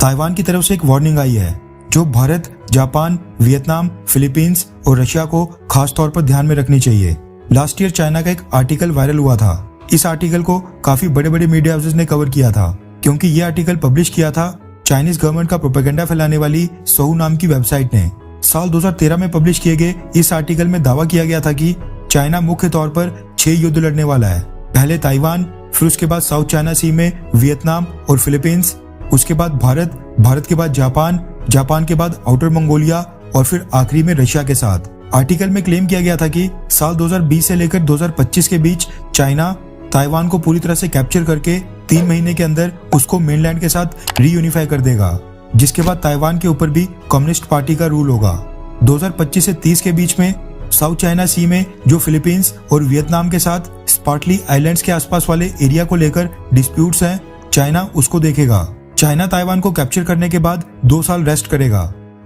Taiwan की तरफ से एक वार्निंग आई है जो भारत, जापान, वियतनाम, फिलीपींस और रशिया को खास तौर पर ध्यान में रखनी चाहिए। लास्ट ईयर चाइना का एक आर्टिकल वायरल हुआ था। इस आर्टिकल को काफी बड़े बड़े मीडिया हाउसेस ने कवर किया था क्योंकि ये आर्टिकल पब्लिश किया था चाइनीज गवर्नमेंट का प्रोपेगेंडा फैलाने वाली सोहू नाम की वेबसाइट ने। साल 2013 में पब्लिश किए गए इस आर्टिकल में दावा किया गया था कि चाइना मुख्य तौर पर 6 युद्ध लड़ने वाला है। पहले ताइवान, फिर उसके बाद साउथ चाइना सी में वियतनाम और फिलीपींस, उसके बाद भारत के बाद जापान के बाद आउटर मंगोलिया और फिर आखिरी में रशिया के साथ। आर्टिकल में क्लेम किया गया था कि साल 2020 से लेकर 2025 के बीच चाइना ताइवान को पूरी तरह से कैप्चर करके 3 महीने के अंदर उसको मेनलैंड के साथ रीयूनिफाई कर देगा, जिसके बाद ताइवान के ऊपर भी कम्युनिस्ट पार्टी का रूल होगा। 2025 से 30 के बीच में साउथ चाइना सी में जो फिलीपींस और वियतनाम के साथ स्पार्टली आइलैंड्स के आसपास वाले एरिया को लेकर डिस्प्यूट्स हैं, चाइना उसको देखेगा। चाइना ताइवान को कैप्चर करने के बाद 2 साल रेस्ट करेगा।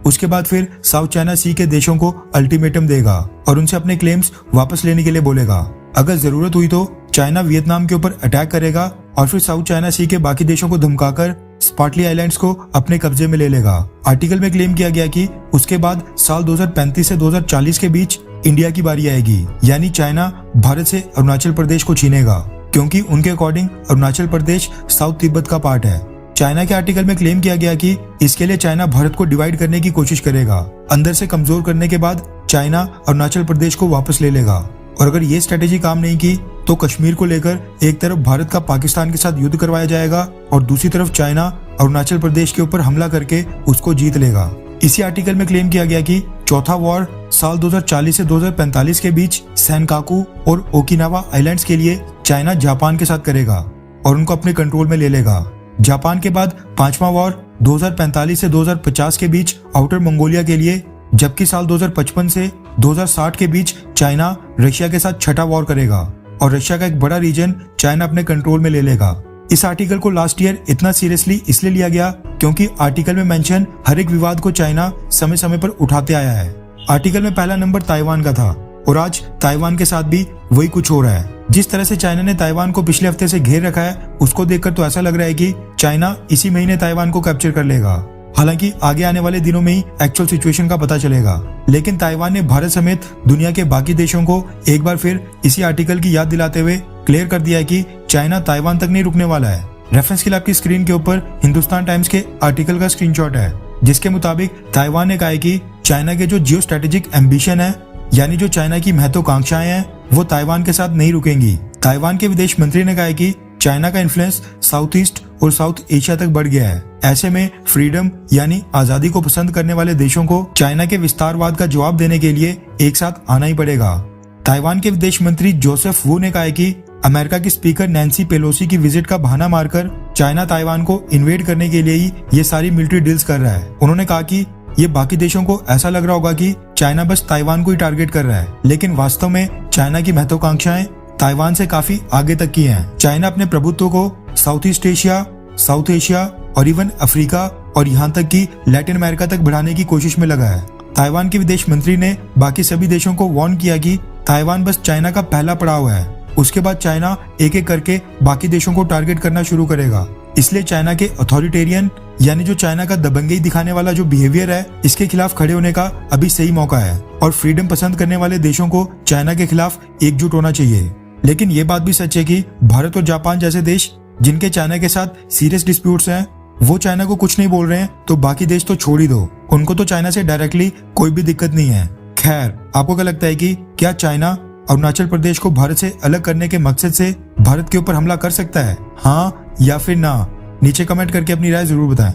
उसके बाद फिर साउथ चाइना सी के देशों को अल्टीमेटम देगा और उनसे अपने क्लेम्स वापस लेने के लिए बोलेगा। अगर जरूरत हुई तो चाइना वियतनाम के ऊपर अटैक करेगा और फिर साउथ चाइना सी के बाकी देशों को धमकाकर स्पार्टली आइलैंड्स को अपने कब्जे में ले लेगा। आर्टिकल में क्लेम किया गया कि उसके बाद साल 2035 से 2040 के बीच इंडिया की बारी आएगी, यानी चाइना भारत से अरुणाचल प्रदेश को छीनेगा क्योंकि उनके अकॉर्डिंग अरुणाचल प्रदेश साउथ तिब्बत का पार्ट है। चाइना के आर्टिकल में क्लेम किया गया कि इसके लिए चाइना भारत को डिवाइड करने की कोशिश करेगा। अंदर से कमजोर करने के बाद चाइना अरुणाचल प्रदेश को वापस ले लेगा और अगर ये स्ट्रेटेजी काम नहीं की तो कश्मीर को लेकर एक तरफ भारत का पाकिस्तान के साथ युद्ध करवाया जाएगा और दूसरी तरफ चाइना अरुणाचल प्रदेश के ऊपर हमला करके उसको जीत लेगा। इसी आर्टिकल में क्लेम किया गया कि चौथा वॉर साल 2040 से 2045 के बीच सेनकाकू और ओकिनावा आइलैंड्स के लिए चाइना जापान के साथ करेगा और उनको अपने कंट्रोल में ले लेगा। जापान के बाद 5वां वॉर 2045 से 2050 के बीच आउटर मंगोलिया के लिए, जबकि साल 2055 से 2060 के बीच चाइना रशिया के साथ 6ठा वॉर करेगा और रशिया का एक बड़ा रीजन चाइना अपने कंट्रोल में ले लेगा। इस आर्टिकल को लास्ट ईयर इतना सीरियसली इसलिए लिया गया क्योंकि आर्टिकल में मेंशन हर एक विवाद को चाइना समय समय पर उठाते आया है। आर्टिकल में पहला नंबर ताइवान का था और आज ताइवान के साथ भी वही कुछ हो रहा है। जिस तरह से चाइना ने ताइवान को पिछले हफ्ते से घेर रखा है उसको देखकर तो ऐसा लग रहा है कि चाइना इसी महीने ताइवान को कैप्चर कर लेगा। हालांकि आगे आने वाले दिनों में ही एक्चुअल सिचुएशन का पता चलेगा, लेकिन ताइवान ने भारत समेत दुनिया के बाकी देशों को एक बार फिर इसी आर्टिकल की याद दिलाते हुए क्लियर कर दिया है कि चाइना ताइवान तक नहीं रुकने वाला है। रेफरेंस के लिए आपकी स्क्रीन के ऊपर हिंदुस्तान टाइम्स के आर्टिकल का स्क्रीनशॉट है, जिसके मुताबिक ताइवान ने कहा है कि चाइना के जो जियो स्ट्रेटेजिक एम्बिशन है, यानी जो चाइना की महत्वाकांक्षाएं हैं, वो ताइवान के साथ नहीं रुकेंगी। ताइवान के विदेश मंत्री ने कहा है कि चाइना का इन्फ्लुएंस साउथ ईस्ट और साउथ एशिया तक बढ़ गया है। ऐसे में फ्रीडम यानी आजादी को पसंद करने वाले देशों को चाइना के विस्तारवाद का जवाब देने के लिए एक साथ आना ही पड़ेगा। ताइवान के विदेश मंत्री जोसेफ वू ने कहा है कि अमेरिका की स्पीकर नैन्सी पेलोसी की विजिट का बहाना मारकर चाइना ताइवान को इन्वेड करने के लिए ही ये सारी मिलिट्री डील्स कर रहा है। उन्होंने कहा कि ये बाकी देशों को ऐसा लग रहा होगा कि चाइना बस ताइवान को ही टारगेट कर रहा है, लेकिन वास्तव में चाइना की महत्वाकांक्षाएं ताइवान से काफी आगे तक की हैं। चाइना अपने प्रभुत्व को south east Asia, south Asia और इवन अफ्रीका और यहाँ तक कि लैटिन अमेरिका तक बढ़ाने की कोशिश में लगा है। ताइवान के विदेश मंत्री ने बाकी सभी देशों को वार्न किया कि ताइवान बस चाइना का पहला पड़ाव है, उसके बाद चाइना एक एक करके बाकी देशों को टारगेट करना शुरू करेगा। इसलिए चाइना के अथॉरिटेरियन यानी जो चाइना का दबंगई दिखाने वाला जो बिहेवियर है, इसके खिलाफ खड़े होने का अभी सही मौका है और फ्रीडम पसंद करने वाले देशों को चाइना के खिलाफ एकजुट होना चाहिए। लेकिन ये बात भी सच है कि भारत और जापान जैसे देश जिनके चाइना के साथ सीरियस डिस्प्यूट्स हैं, वो चाइना को कुछ नहीं बोल रहे हैं तो बाकी देश तो छोड़ ही दो, उनको तो चाइना से डायरेक्टली कोई भी दिक्कत नहीं है। खैर, आपको क्या लगता है कि क्या चाइना अरुणाचल प्रदेश को भारत से अलग करने के मकसद से भारत के ऊपर हमला कर सकता है? हाँ या फिर ना? नीचे कमेंट करके अपनी राय जरूर बताएं।